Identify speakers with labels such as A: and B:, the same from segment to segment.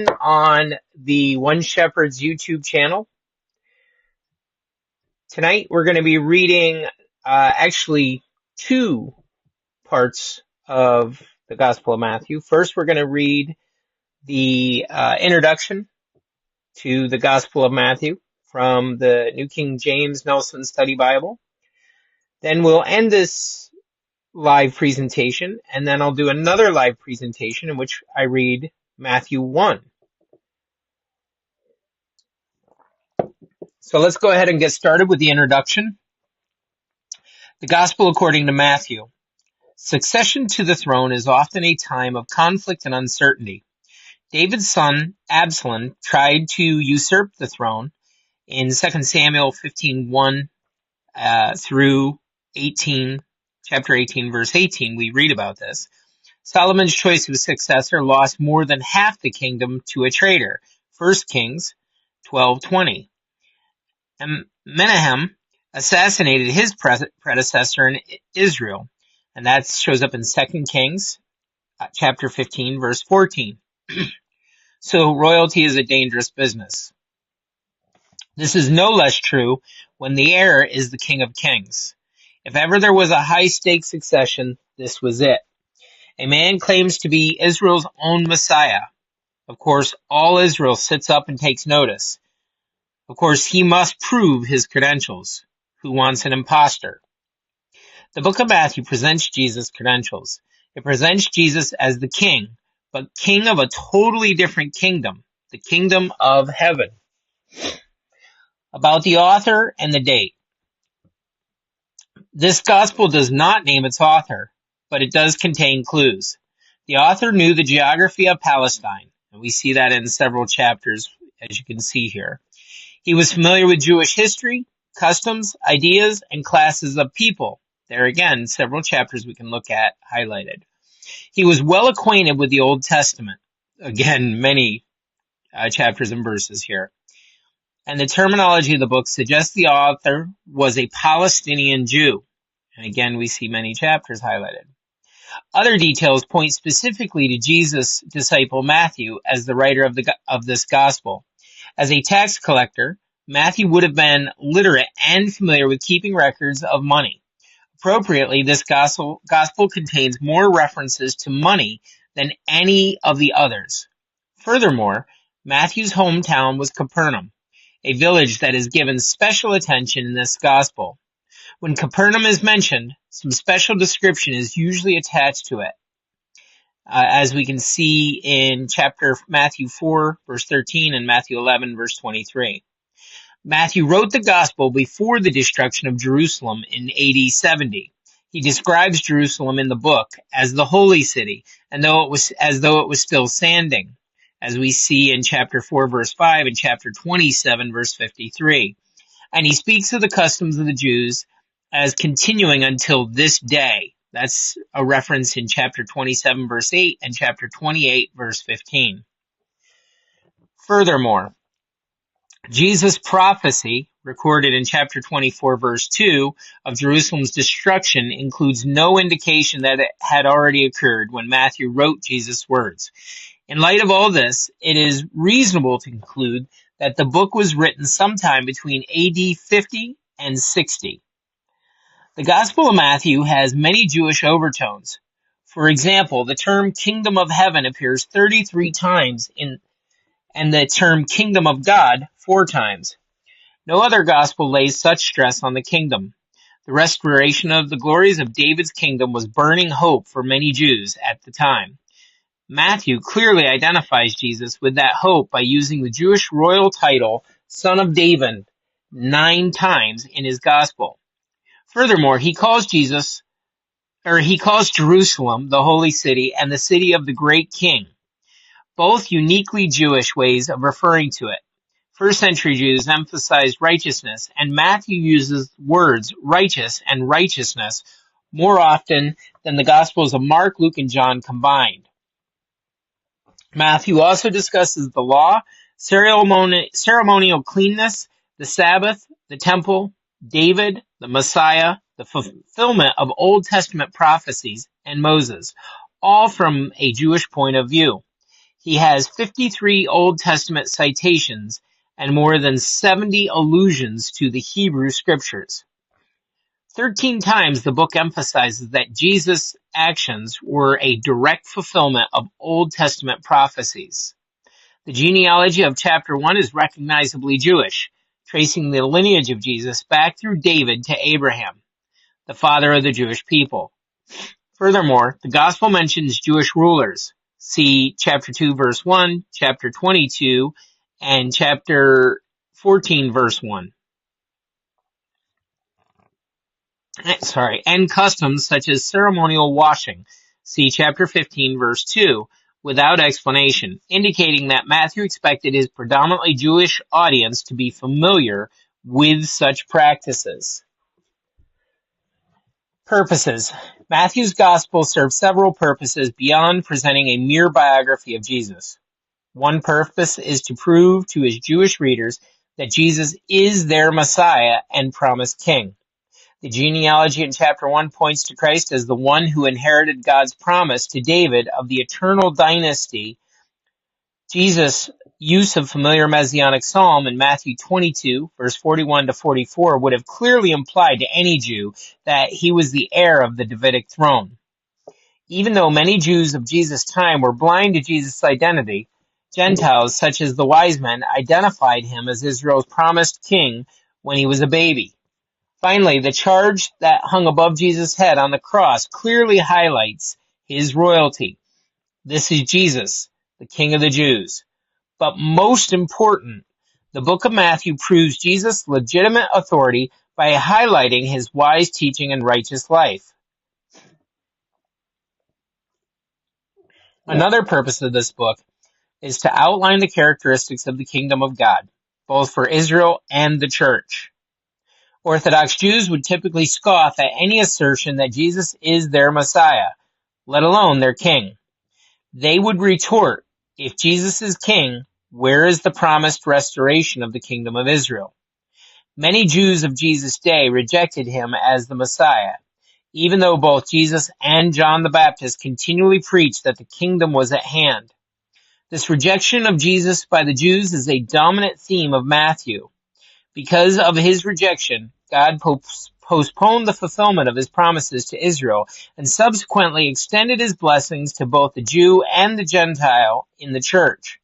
A: On the One Shepherd's YouTube channel. Tonight we're going to be reading actually two parts of the Gospel of Matthew. First, we're going to read the introduction to the Gospel of Matthew from the New King James Nelson Study Bible. Then we'll end this live presentation, and then I'll do another live presentation in which I read Matthew 1. So let's go ahead and get started with the introduction. The Gospel according to Matthew. Succession to the throne is often a time of conflict and uncertainty. David's son, Absalom, tried to usurp the throne. In 2 Samuel 15:1 through 18, chapter 18, verse 18, we read about this. Solomon's choice of successor lost more than half the kingdom to a traitor. 1 Kings 12:20. And Menahem assassinated his predecessor in Israel, and that shows up in 2 Kings chapter 15, verse 14. So royalty is a dangerous business. This is no less true when the heir is the King of Kings. If ever there was a high-stakes succession, this was it. A man claims to be Israel's own Messiah. Of course, all Israel sits up and takes notice. Of course, he must prove his credentials. Who wants an imposter? The book of Matthew presents Jesus' credentials. It presents Jesus as the king, but king of a totally different kingdom, the kingdom of heaven. About the author and the date. This gospel does not name its author, but it does contain clues. The author knew the geography of Palestine, and we see that in several chapters, as you can see here. He was familiar with Jewish history, customs, ideas, and classes of people. There again, several chapters we can look at highlighted. He was well acquainted with the Old Testament. Again, many chapters and verses here. And the terminology of the book suggests the author was a Palestinian Jew. And again, we see many chapters highlighted. Other details point specifically to Jesus' disciple Matthew as the writer of this gospel. As a tax collector, Matthew would have been literate and familiar with keeping records of money. Appropriately, this gospel contains more references to money than any of the others. Furthermore, Matthew's hometown was Capernaum, a village that is given special attention in this gospel. When Capernaum is mentioned, some special description is usually attached to it. As we can see in Matthew 4, verse 13 and Matthew 11, verse 23. Matthew wrote the gospel before the destruction of Jerusalem in AD 70. He describes Jerusalem in the book as the holy city, and as though it was still standing, as we see in chapter 4, verse 5 and chapter 27, verse 53. And he speaks of the customs of the Jews as continuing until this day. That's a reference in chapter 27, verse 8 and chapter 28, verse 15. Furthermore, Jesus' prophecy, recorded in chapter 24, verse 2, of Jerusalem's destruction includes no indication that it had already occurred when Matthew wrote Jesus' words. In light of all this, it is reasonable to conclude that the book was written sometime between AD 50 and 60. The Gospel of Matthew has many Jewish overtones. For example, the term kingdom of heaven appears 33 times and the term kingdom of God 4 times. No other gospel lays such stress on the kingdom. The restoration of the glories of David's kingdom was burning hope for many Jews at the time. Matthew clearly identifies Jesus with that hope by using the Jewish royal title, Son of David, 9 times in his gospel. Furthermore, he calls Jerusalem the holy city and the city of the great king, both uniquely Jewish ways of referring to it. First century Jews emphasized righteousness, and Matthew uses words righteous and righteousness more often than the Gospels of Mark, Luke, and John combined. Matthew also discusses the law, ceremonial cleanness, the Sabbath, the temple, David, the Messiah, the fulfillment of Old Testament prophecies, and Moses, all from a Jewish point of view. He has 53 Old Testament citations and more than 70 allusions to the Hebrew Scriptures. 13 times the book emphasizes that Jesus' actions were a direct fulfillment of Old Testament prophecies. The genealogy of chapter 1 is recognizably Jewish, tracing the lineage of Jesus back through David to Abraham, the father of the Jewish people. Furthermore, the gospel mentions Jewish rulers. See chapter 2 verse 1, chapter 22, and chapter 14 verse 1. And customs such as ceremonial washing. See chapter 15 verse 2, without explanation, indicating that Matthew expected his predominantly Jewish audience to be familiar with such practices. Purposes. Matthew's gospel serves several purposes beyond presenting a mere biography of Jesus. One purpose is to prove to his Jewish readers that Jesus is their Messiah and promised King. The genealogy in chapter 1 points to Christ as the one who inherited God's promise to David of the eternal dynasty. Jesus' use of familiar messianic psalm in Matthew 22, verse 41 to 44 would have clearly implied to any Jew that he was the heir of the Davidic throne. Even though many Jews of Jesus' time were blind to Jesus' identity, Gentiles, such as the wise men, identified him as Israel's promised king when he was a baby. Finally, the charge that hung above Jesus' head on the cross clearly highlights his royalty. This is Jesus, the King of the Jews. But most important, the book of Matthew proves Jesus' legitimate authority by highlighting his wise teaching and righteous life. Another purpose of this book is to outline the characteristics of the kingdom of God, both for Israel and the church. Orthodox Jews would typically scoff at any assertion that Jesus is their Messiah, let alone their king. They would retort, if Jesus is king, where is the promised restoration of the kingdom of Israel? Many Jews of Jesus' day rejected him as the Messiah, even though both Jesus and John the Baptist continually preached that the kingdom was at hand. This rejection of Jesus by the Jews is a dominant theme of Matthew. Because of his rejection, God postponed the fulfillment of his promises to Israel and subsequently extended his blessings to both the Jew and the Gentile in the church.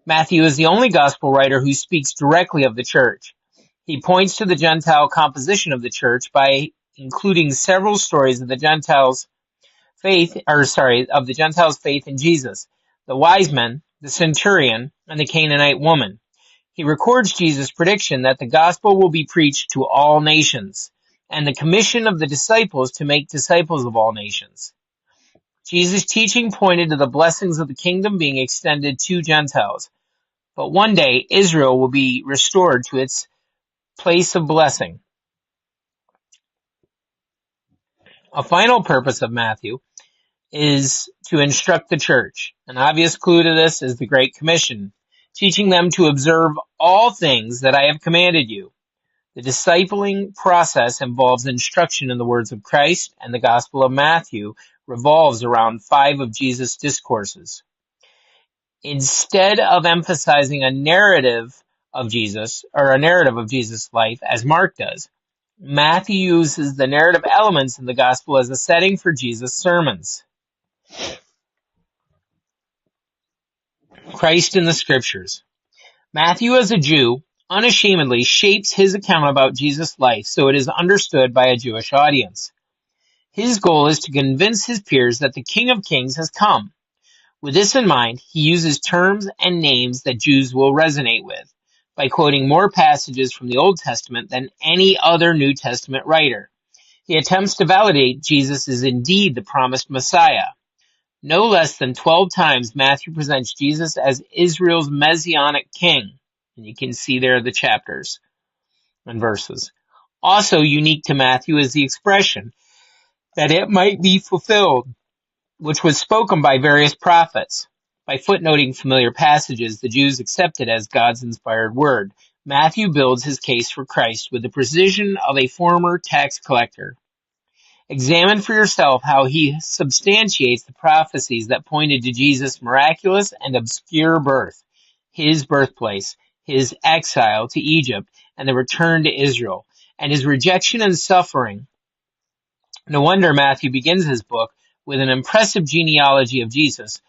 A: Matthew is the only gospel writer who speaks directly of the church. He points to the Gentile composition of the church by including several stories of the Gentiles' faith in Jesus, the wise men, the centurion, and the Canaanite woman. He records Jesus' prediction that the gospel will be preached to all nations, and the commission of the disciples to make disciples of all nations. Jesus' teaching pointed to the blessings of the kingdom being extended to Gentiles. But one day, Israel will be restored to its place of blessing. A final purpose of Matthew is to instruct the church. An obvious clue to this is the Great Commission, teaching them to observe all things that I have commanded you. The discipling process involves instruction in the words of Christ, and the Gospel of Matthew revolves around 5 of Jesus' discourses. Instead of emphasizing a narrative of Jesus' life, as Mark does, Matthew uses the narrative elements in the Gospel as a setting for Jesus' sermons. Christ in the Scriptures. Matthew, as a Jew, unashamedly shapes his account about Jesus' life so it is understood by a Jewish audience. His goal is to convince his peers that the King of Kings has come. With this in mind, he uses terms and names that Jews will resonate with, by quoting more passages from the Old Testament than any other New Testament writer. He attempts to validate Jesus is indeed the promised Messiah. No less than 12 times Matthew presents Jesus as Israel's messianic king. And you can see there the chapters and verses. Also unique to Matthew is the expression that it might be fulfilled, which was spoken by various prophets. By footnoting familiar passages the Jews accepted as God's inspired word, Matthew builds his case for Christ with the precision of a former tax collector. Examine for yourself how he substantiates the prophecies that pointed to Jesus' miraculous and obscure birth, his birthplace, his exile to Egypt, and the return to Israel, and his rejection and suffering. No wonder Matthew begins his book with an impressive genealogy of Jesus,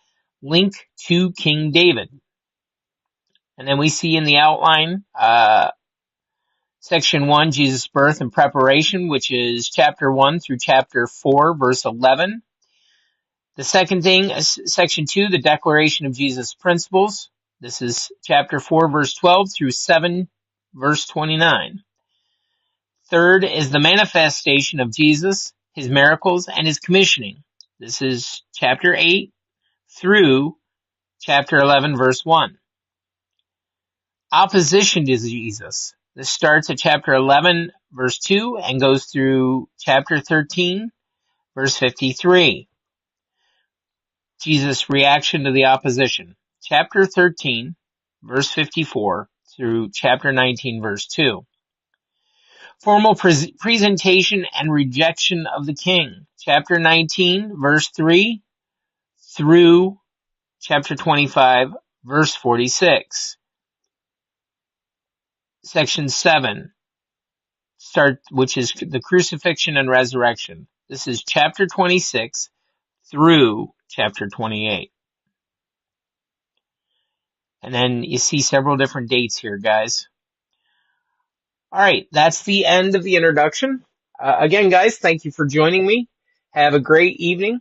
A: link to King David. And then we see in the outline, Section 1, Jesus' birth and preparation, which is chapter 1 through chapter 4, verse 11. The second thing is Section 2, the declaration of Jesus' principles. This is chapter 4, verse 12 through 7, verse 29. Third is the manifestation of Jesus, his miracles, and his commissioning. This is chapter 8 through chapter 11, verse 1. Opposition to Jesus. This starts at chapter 11, verse 2, and goes through chapter 13, verse 53. Jesus' reaction to the opposition. Chapter 13, verse 54, through chapter 19, verse 2. Formal presentation and rejection of the king. Chapter 19, verse 3, through chapter 25, verse 46. Section 7. Which is the crucifixion and resurrection. This is chapter 26 through chapter 28. And then you see several different dates here, guys. All right, that's the end of the introduction. Again, guys, thank you for joining me. Have a great evening.